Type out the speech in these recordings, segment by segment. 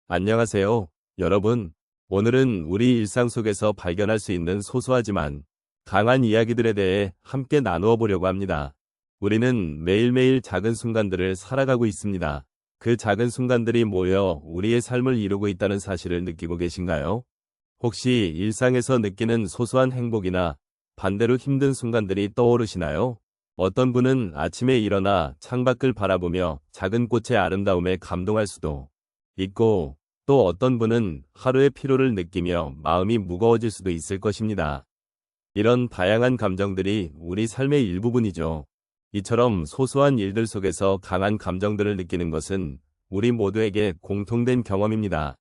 안녕하세요, 여러분. 오늘은 우리 일상 속에서 발견할 수 있는 소소하지만 강한 이야기들에 대해 함께 나누어 보려고 합니다. 우리는 매일매일 작은 순간들을 살아가고 있습니다. 그 작은 순간들이 모여 우리의 삶을 이루고 있다는 사실을 느끼고 계신가요? 혹시 일상에서 느끼는 소소한 행복이나 반대로 힘든 순간들이 떠오르시나요? 어떤 분은 아침에 일어나 창밖을 바라보며 작은 꽃의 아름다움에 감동할 수도 있고, 또 어떤 분은 하루의 피로를 느끼며 마음이 무거워질 수도 있을 것입니다. 이런 다양한 감정들이 우리 삶의 일부분이죠. 이처럼 소소한 일들 속에서 강한 감정들을 느끼는 것은 우리 모두에게 공통된 경험입니다.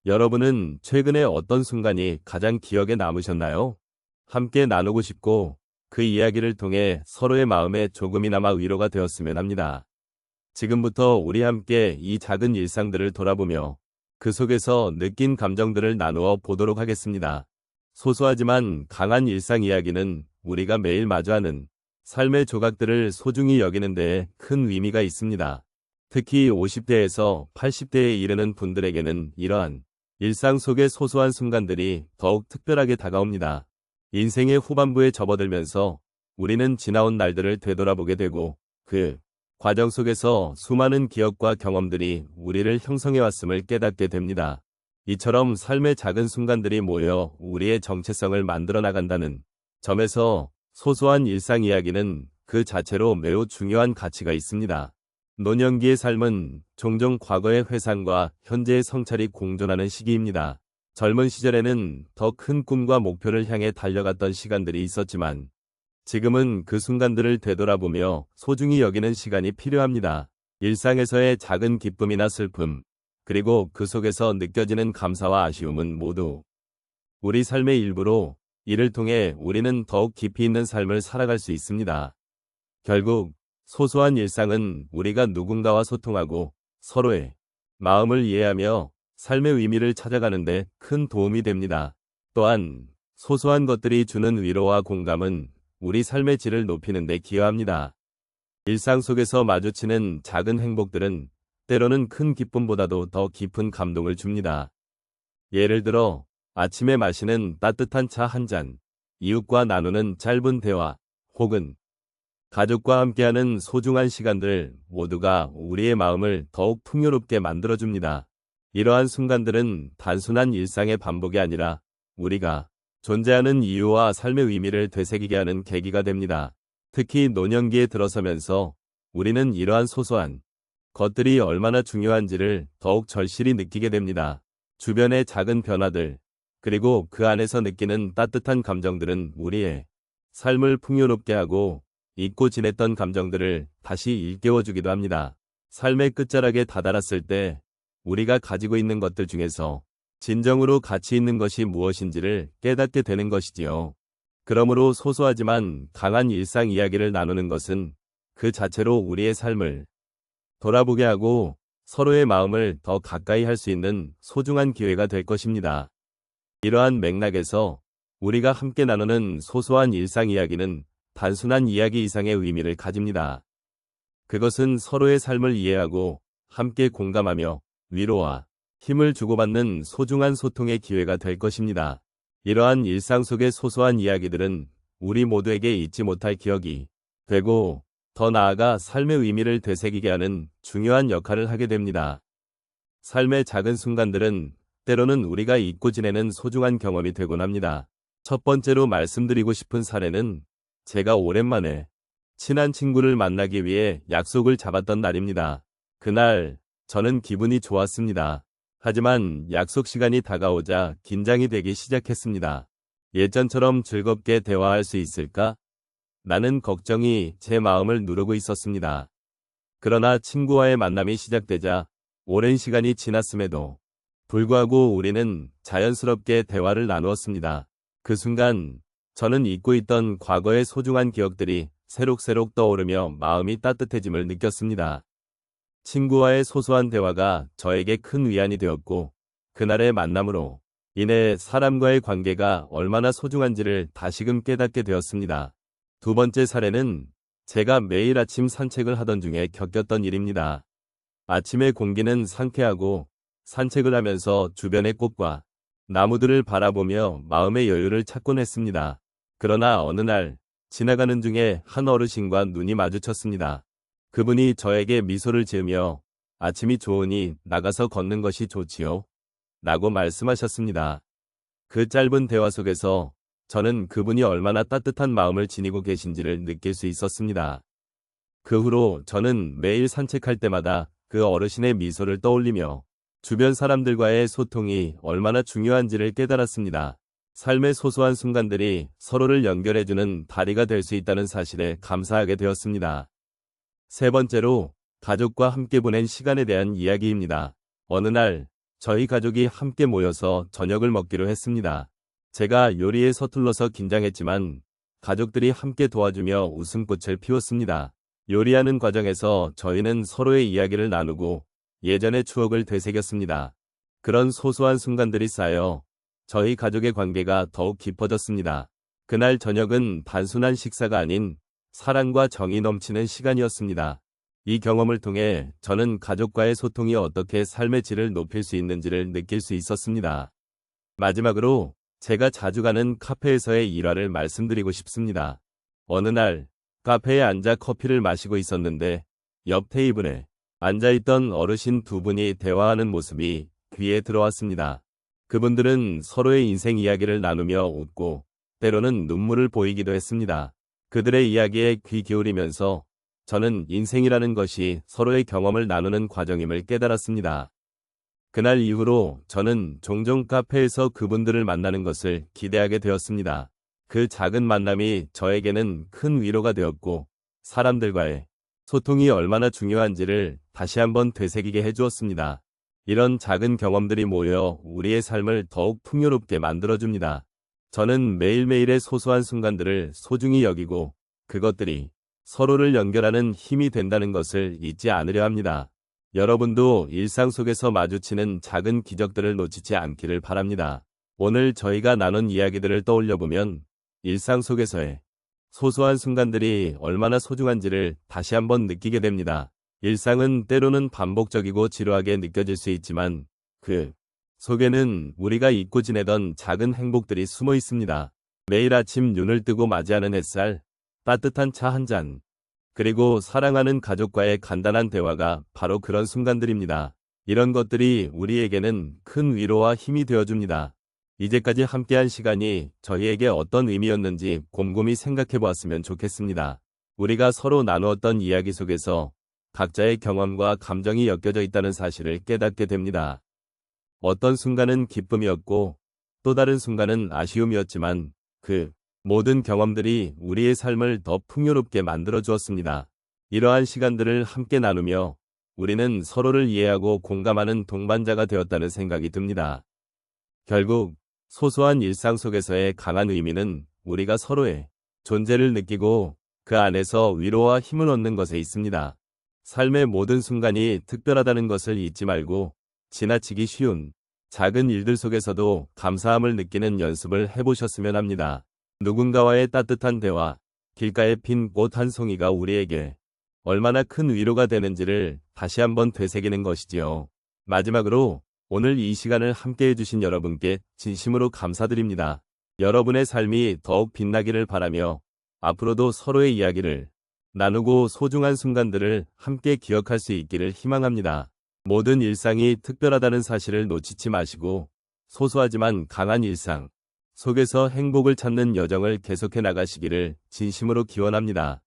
여러분은 최근에 어떤 순간이 가장 기억에 남으셨나요? 함께 나누고 싶고, 그 이야기를 통해 서로의 마음에 조금이나마 위로가 되었으면 합니다. 지금부터 우리 함께 이 작은 일상들을 돌아보며 그 속에서 느낀 감정들을 나누어 보도록 하겠습니다. 소소하지만 강한 일상 이야기는 우리가 매일 마주하는 삶의 조각들을 소중히 여기는 데에 큰 의미가 있습니다. 특히 50대에서 80대에 이르는 분들에게는 이러한 일상 속의 소소한 순간들이 더욱 특별하게 다가옵니다. 인생의 후반부에 접어들면서 우리는 지나온 날들을 되돌아보게 되고, 그 과정 속에서 수많은 기억과 경험들이 우리를 형성해왔음을 깨닫게 됩니다. 이처럼 삶의 작은 순간들이 모여 우리의 정체성을 만들어 나간다는 점에서 소소한 일상 이야기는 그 자체로 매우 중요한 가치가 있습니다. 노년기의 삶은 종종 과거의 회상과 현재의 성찰이 공존하는 시기입니다. 젊은 시절에는 더 큰 꿈과 목표를 향해 달려갔던 시간들이 있었지만, 지금은 그 순간들을 되돌아보며 소중히 여기는 시간이 필요합니다. 일상에서의 작은 기쁨이나 슬픔, 그리고 그 속에서 느껴지는 감사와 아쉬움은 모두 우리 삶의 일부로, 이를 통해 우리는 더욱 깊이 있는 삶을 살아갈 수 있습니다. 결국 소소한 일상은 우리가 누군가와 소통하고 서로의 마음을 이해하며 삶의 의미를 찾아가는 데 큰 도움이 됩니다. 또한 소소한 것들이 주는 위로와 공감은 우리 삶의 질을 높이는 데 기여합니다. 일상 속에서 마주치는 작은 행복들은 때로는 큰 기쁨보다도 더 깊은 감동을 줍니다. 예를 들어 아침에 마시는 따뜻한 차 한 잔, 이웃과 나누는 짧은 대화, 혹은 가족과 함께하는 소중한 시간들 모두가 우리의 마음을 더욱 풍요롭게 만들어줍니다. 이러한 순간들은 단순한 일상의 반복이 아니라 우리가 존재하는 이유와 삶의 의미를 되새기게 하는 계기가 됩니다. 특히 노년기에 들어서면서 우리는 이러한 소소한 것들이 얼마나 중요한지를 더욱 절실히 느끼게 됩니다. 주변의 작은 변화들, 그리고 그 안에서 느끼는 따뜻한 감정들은 우리의 삶을 풍요롭게 하고, 잊고 지냈던 감정들을 다시 일깨워주기도 합니다. 삶의 끝자락에 다다랐을 때 우리가 가지고 있는 것들 중에서 진정으로 가치 있는 것이 무엇인지를 깨닫게 되는 것이지요. 그러므로 소소하지만 강한 일상 이야기를 나누는 것은 그 자체로 우리의 삶을 돌아보게 하고 서로의 마음을 더 가까이 할 수 있는 소중한 기회가 될 것입니다. 이러한 맥락에서 우리가 함께 나누는 소소한 일상 이야기는 단순한 이야기 이상의 의미를 가집니다. 그것은 서로의 삶을 이해하고 함께 공감하며 위로와 힘을 주고받는 소중한 소통의 기회가 될 것입니다. 이러한 일상 속의 소소한 이야기들은 우리 모두에게 잊지 못할 기억이 되고, 더 나아가 삶의 의미를 되새기게 하는 중요한 역할을 하게 됩니다. 삶의 작은 순간들은 때로는 우리가 잊고 지내는 소중한 경험이 되곤 합니다. 첫 번째로 말씀드리고 싶은 사례는 제가 오랜만에 친한 친구를 만나기 위해 약속을 잡았던 날입니다. 그날 저는 기분이 좋았습니다. 하지만 약속 시간이 다가오자 긴장이 되기 시작했습니다. 예전처럼 즐겁게 대화할 수 있을까? 라는 걱정이 제 마음을 누르고 있었습니다. 그러나 친구와의 만남이 시작되자 오랜 시간이 지났음에도 불구하고 우리는 자연스럽게 대화를 나누었습니다. 그 순간 저는 잊고 있던 과거의 소중한 기억들이 새록새록 떠오르며 마음이 따뜻해짐을 느꼈습니다. 친구와의 소소한 대화가 저에게 큰 위안이 되었고, 그날의 만남으로 인해 사람과의 관계가 얼마나 소중한지를 다시금 깨닫게 되었습니다. 두 번째 사례는 제가 매일 아침 산책을 하던 중에 겪었던 일입니다. 아침의 공기는 상쾌하고 산책을 하면서 주변의 꽃과 나무들을 바라보며 마음의 여유를 찾곤 했습니다. 그러나 어느 날 지나가는 중에 한 어르신과 눈이 마주쳤습니다. 그분이 저에게 미소를 지으며 아침이 좋으니 나가서 걷는 것이 좋지요? 라고 말씀하셨습니다. 그 짧은 대화 속에서 저는 그분이 얼마나 따뜻한 마음을 지니고 계신지를 느낄 수 있었습니다. 그 후로 저는 매일 산책할 때마다 그 어르신의 미소를 떠올리며 주변 사람들과의 소통이 얼마나 중요한지를 깨달았습니다. 삶의 소소한 순간들이 서로를 연결해주는 다리가 될 수 있다는 사실에 감사하게 되었습니다. 세 번째로, 가족과 함께 보낸 시간에 대한 이야기입니다. 어느 날 저희 가족이 함께 모여서 저녁을 먹기로 했습니다. 제가 요리에 서툴러서 긴장했지만 가족들이 함께 도와주며 웃음꽃을 피웠습니다. 요리하는 과정에서 저희는 서로의 이야기를 나누고 예전의 추억을 되새겼습니다. 그런 소소한 순간들이 쌓여 저희 가족의 관계가 더욱 깊어졌습니다. 그날 저녁은 단순한 식사가 아닌 사랑과 정이 넘치는 시간이었습니다. 이 경험을 통해 저는 가족과의 소통이 어떻게 삶의 질을 높일 수 있는지를 느낄 수 있었습니다. 마지막으로 제가 자주 가는 카페에서의 일화를 말씀드리고 싶습니다. 어느 날 카페에 앉아 커피를 마시고 있었는데 옆 테이블에 앉아있던 어르신 두 분이 대화하는 모습이 귀에 들어왔습니다. 그분들은 서로의 인생 이야기를 나누며 웃고 때로는 눈물을 보이기도 했습니다. 그들의 이야기에 귀 기울이면서 저는 인생이라는 것이 서로의 경험을 나누는 과정임을 깨달았습니다. 그날 이후로 저는 종종 카페에서 그분들을 만나는 것을 기대하게 되었습니다. 그 작은 만남이 저에게는 큰 위로가 되었고 사람들과의 소통이 얼마나 중요한지를 다시 한번 되새기게 해주었습니다. 이런 작은 경험들이 모여 우리의 삶을 더욱 풍요롭게 만들어줍니다. 저는 매일매일의 소소한 순간들을 소중히 여기고 그것들이 서로를 연결하는 힘이 된다는 것을 잊지 않으려 합니다. 여러분도 일상 속에서 마주치는 작은 기적들을 놓치지 않기를 바랍니다. 오늘 저희가 나눈 이야기들을 떠올려보면 일상 속에서의 소소한 순간들이 얼마나 소중한지를 다시 한번 느끼게 됩니다. 일상은 때로는 반복적이고 지루하게 느껴질 수 있지만 그 속에는 우리가 잊고 지내던 작은 행복들이 숨어 있습니다. 매일 아침 눈을 뜨고 맞이하는 햇살, 따뜻한 차 한 잔, 그리고 사랑하는 가족과의 간단한 대화가 바로 그런 순간들입니다. 이런 것들이 우리에게는 큰 위로와 힘이 되어줍니다. 이제까지 함께한 시간이 저희에게 어떤 의미였는지 곰곰이 생각해 보았으면 좋겠습니다. 우리가 서로 나누었던 이야기 속에서 각자의 경험과 감정이 엮여져 있다는 사실을 깨닫게 됩니다. 어떤 순간은 기쁨이었고 또 다른 순간은 아쉬움이었지만 그 모든 경험들이 우리의 삶을 더 풍요롭게 만들어 주었습니다. 이러한 시간들을 함께 나누며 우리는 서로를 이해하고 공감하는 동반자가 되었다는 생각이 듭니다. 결국 소소한 일상 속에서의 강한 의미는 우리가 서로의 존재를 느끼고 그 안에서 위로와 힘을 얻는 것에 있습니다. 삶의 모든 순간이 특별하다는 것을 잊지 말고 지나치기 쉬운 작은 일들 속에서도 감사함을 느끼는 연습을 해보셨으면 합니다. 누군가와의 따뜻한 대화, 길가에 핀 꽃 한 송이가 우리에게 얼마나 큰 위로가 되는지를 다시 한번 되새기는 것이지요. 마지막으로 오늘 이 시간을 함께 해주신 여러분께 진심으로 감사드립니다. 여러분의 삶이 더욱 빛나기를 바라며 앞으로도 서로의 이야기를 나누고 소중한 순간들을 함께 기억할 수 있기를 희망합니다. 모든 일상이 특별하다는 사실을 놓치지 마시고 소소하지만 강한 일상 속에서 행복을 찾는 여정을 계속해 나가시기를 진심으로 기원합니다.